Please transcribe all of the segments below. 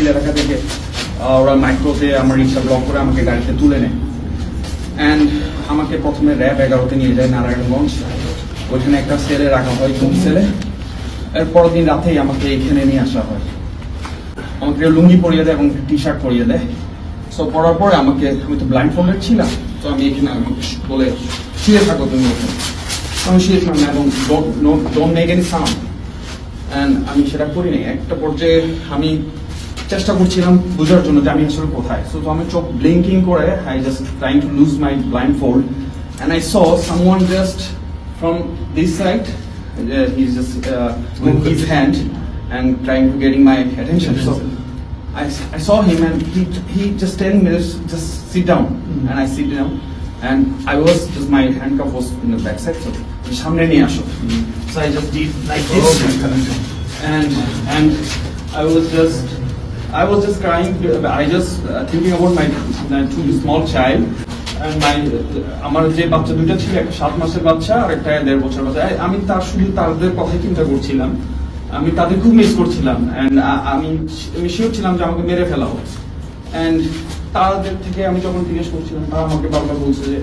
Still এলাকা থেকে ওরা মাইক্রোতে আমার রিক্সা ব্লক করে আমাকে গাড়িতে তুলে নেয় অ্যান্ড আমাকে প্রথমে র্যাব 11-তে নিয়ে যায় নারায়ণগঞ্জ। ওইখানে একটা সেলে রাখা হয়, ঘুম সেলে। এর পরের দিন রাতেই আমাকে এখানে নিয়ে আসা হয়। আমাকে লুঙ্গি পরিয়ে দেয় এবং টি শার্ট পরিয়ে দেয়। সো পরার পরে আমি তো ব্লাইন্ড ফোল্ডেড ছিলাম, তো আমি এখানে বলে শুয়ে থাকো তুমি এখানে। আমি শুয়ে থাকলাম এবং don't make any sound. And আমি সেটা করি নাই। একটা পর্যায়ে আমি চেষ্টা করছিলাম বোঝার জন্য যে আমি আসলে কোথায়। সো আমি চোখ ব্লিঙ্কিং করে I just trying to lose my blind fold and I saw someone just from this side, he is just with his hand and trying to getting my attention. So I saw him and he just telling me just sit down, and I sit down and I was just my handcuff was in the back side, so samne niye asho. So I just did like this and I was just crying. I just thinking about my two small child and my আমার যে বাচ্চা দুটো ছিল, একটা 7 মাসের বাচ্চা আর একটা 1.5 বছরের বাচ্চা। আমি তাদের কথাই চিন্তা করছিলাম, আমি তাদের খুব মিস করছিলাম অ্যান্ড আমি শিওর ছিলাম যে আমাকে মেরে ফেলা হবে। অ্যান্ড তাদের থেকে আমি যখন জিজ্ঞেস করছিলাম, তারা আমাকে বারবার বলছে যে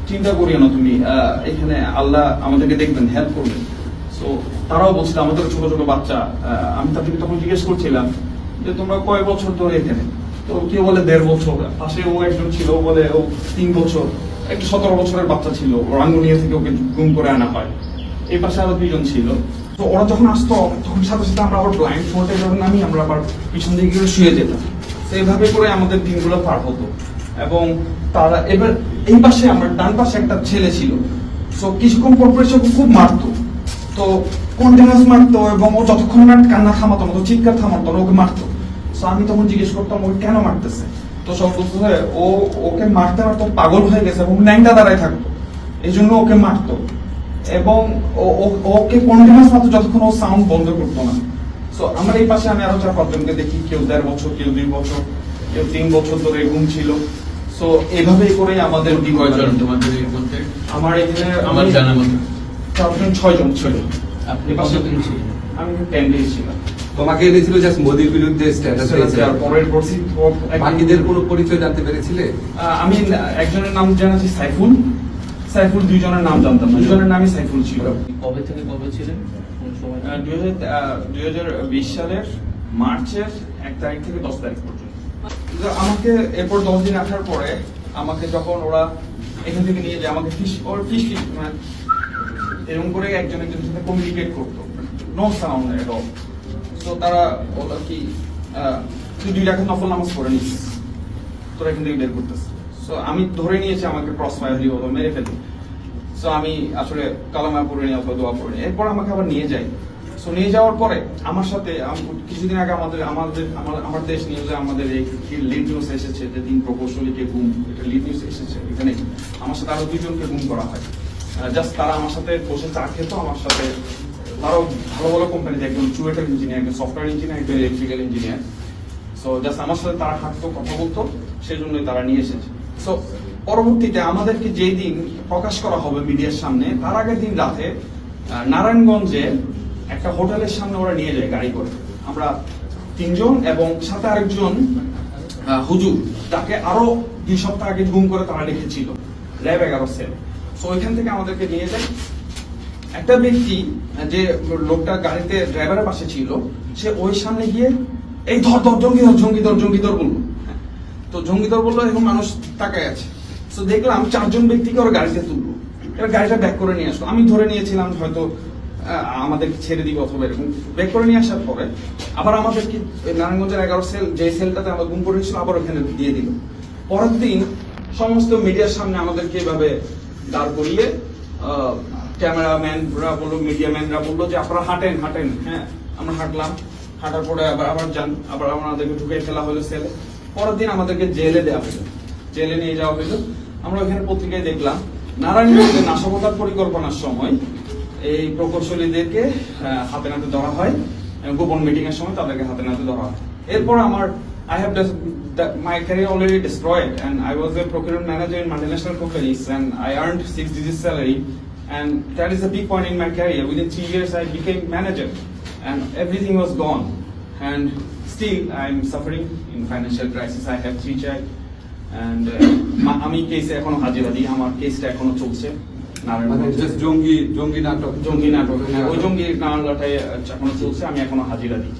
চিন্তা করিও না তুমি, এখানে আল্লাহ আমাদেরকে দেখবেন, হেল্প করবেন। সো তারাও বলছিল আমাদের ছোট ছোট বাচ্চা। আমি তাদেরকে তখন জিজ্ঞেস করছিলাম যে তোমরা কয় বছর ধরে এখানে? তো কেউ বলে 1.5 বছর, পাশে ও একজন ছিল বলে ও 3 বছর, একটা 17 বছরের বাচ্চা ছিল, ও রাঙ্গুনিয়া থেকে ওকে গুম করে আনা হয়। এই পাশে আরো 2জন ছিল। তো ওরা যখন আসতো তখন সাথে সাথে আমরা আবার ব্লাইন্ড ফোল্ডে যখন আমরা আবার পিছন দিকে গিয়ে শুয়ে যেতাম। তো এইভাবে করে আমাদের দিনগুলো পার হতো। এবং তারা এবার এই পাশে আমার ডান পাশে একটা ছেলে ছিল। সো কিছুক্ষণ পর পর সে খুব মারতো, তো কন্টিনিউয়াস মারতো এবং ও যতক্ষণ না কান্না থামাতো না, চিৎকার থামাতো না, ওকে মারতো। সো আমি তখন জিজ্ঞেস করতাম ওকে কেন মারতেছে। তো সব বলতে ওকে মারতে মারতো পাগল হয়ে গেছে এবং ন্যাংটা দাঁড়ায় থাকতো, এই জন্য ওকে মারতো। এবং ওকে কন্টিনিউয়াস মাত্র যতক্ষণ ও সাউন্ড বন্ধ করতো না। সো আমার এই পাশে আমি আরো 4-5 জনকে দেখি, কেউ 1.5 বছর, কেউ 2 বছর, কেউ 3 বছর ধরে ঘুম ছিল। সো এইভাবেই করে আমাদের কয়জন তোমাদের বলতে? আমার এখানে আমার জানা মতো 6 জন ছিল। আপনি কতদিন ছিলেন? আমি 10 ডেজ ছিলাম। তোমাকে এনেছিল জাস্ট মোদির বিরুদ্ধে স্ট্যাটাস বাকিদের কোনো পরিচয় জানতে পেরেছিলে? আমি একজনের নাম জানাচ্ছি সাইফুল, 2 জনের নাম জানতাম না, 2 জনের নামই সাইফুল ছিল। কবে থেকে কবে ছিলেন? কোন সময়? 2020 সালের মার্চের 1 তারিখ থেকে 10 তারিখ পর্যন্ত। আমাকে এরপর 10 দিন আসার পরে আমাকে যখন ওরা এখান থেকে নিয়ে যায়, আমাকে ফিশ মানে এরকম করে একজনের সাথে কমিউনিকেট করতো, নো সাউন্ড এট অল। তো তারা বলল কি তুই 2 রাকাত নফল নামাজ পড়ে নিস, তোরা এখান থেকে বের করতেছে। সো আমি ধরে নিয়েছি আমাকে ক্রস ফায়ার দিয়ে হতো, মেরে ফেলি। সো আমি আসলে কালামা পড়ে নিই অথবা দোয়া পড়ে নিই। এরপর আমাকে আবার নিয়ে যাই। সো নিয়ে যাওয়ার পরে আমার সাথে কিছুদিন আগে আমার দেশ নিউজে আমাদের এই লিড নিউজ এসেছে যে 3 প্রকৌশলীকে গুম, এটা লিড নিউজ এসেছে। এখানে আমার সাথে আরো 2 জনকে গুম করা হয়। জাস্ট তারা আমার সাথে বসে চা খেতো, আমার সাথে তারাও ভালো ভালো কোম্পানিতে, একজন চুয়েটার ইঞ্জিনিয়ার, একজন সফটওয়্যার ইঞ্জিনিয়ার, একজন ইলেকট্রিক্যাল ইঞ্জিনিয়ার। সো জাস্ট আমার সাথে তারা হাঁটতো, কথা বলতো, সেই জন্যই তারা নিয়ে এসেছে। সো পরবর্তীতে আমাদেরকে যেই দিন প্রকাশ করা হবে মিডিয়ার সামনে, তার আগের দিন রাতে নারায়ণগঞ্জে একটা হোটেলের সামনে ওরা নিয়ে যায় গাড়ি করে। আমরা 3 জন এবং সাথে আরেকজন হুজুর, তাকে আরো 2 সপ্তাহ আগে গুম করে তারা রেখেছিল র্যাব 11 সেল। সো ওইখান থেকে আমাদেরকে নিয়ে যায় একটা ব্যক্তি, যে লোকটা গাড়িতে ড্রাইভারের পাশে ছিল, সে ওই সামনে গিয়ে এই ধর জঙ্গিদর বললো। তো জঙ্গিদর বললো, এখন মানুষ তাকায় আছে। তো দেখলাম 4 জন ব্যক্তিকে ওরা গাড়িতে তুললো, এবার গাড়িটা ব্যাক করে নিয়ে আসলো। আমি ধরে নিয়েছিলাম হয়তো আমাদের ছেড়ে দিবে অথবা এরকম। ব্যাক করে নিয়ে আসার পরে আবার আমাদেরকে নারায়ণগঞ্জের 11 সেল, যে সেলটাতে আমরা গুম করেছিল, আবার ওখানে দিয়ে দিল। পরের দিন সমস্ত মিডিয়ার সামনে আমাদেরকে এভাবে দাঁড় করিয়ে ক্যামেরাম্যানরা বললো, মিডিয়াম্যানরা বললো যে আপনারা হাঁটেন। হ্যাঁ, আমরা হাঁটলাম। হাঁটার পরে আবার যান, আবার আমাদেরকে ঢুকে ফেলা হলো সেলে। পরের দিন আমাদেরকে জেলে দেওয়া হলো, জেলে নিয়ে যাওয়া হলো। আমরা ওখানে পত্রিকায় দেখলাম নারায়ণগঞ্জে নাশকতার পরিকল্পনার সময় এই প্রকৌশলীদেরকে হাতে নাতে ধরা হয়, গোপন মিটিং এর সময় তাদেরকে হাতে নাতে ধরা হয়। এরপর আমার my career already destroyed, and I was a procurement manager in multinational companies, and I earned 6-digit salary, and that is a big point in my career. Within 3 years I became manager, and everything was gone. And still I'm suffering in financial crisis. I have 3 child and আমি কেসে এখনো হাজিরা দিই, আমার কেসটা এখনো চলছে মানে নারায়ণগঞ্জে। জাস্ট জঙ্গি নাটক জঙ্গি নাটক, হ্যাঁ, ওই জঙ্গি মামলাটাই এখনো চলছে, আমি এখনো হাজিরা দিই।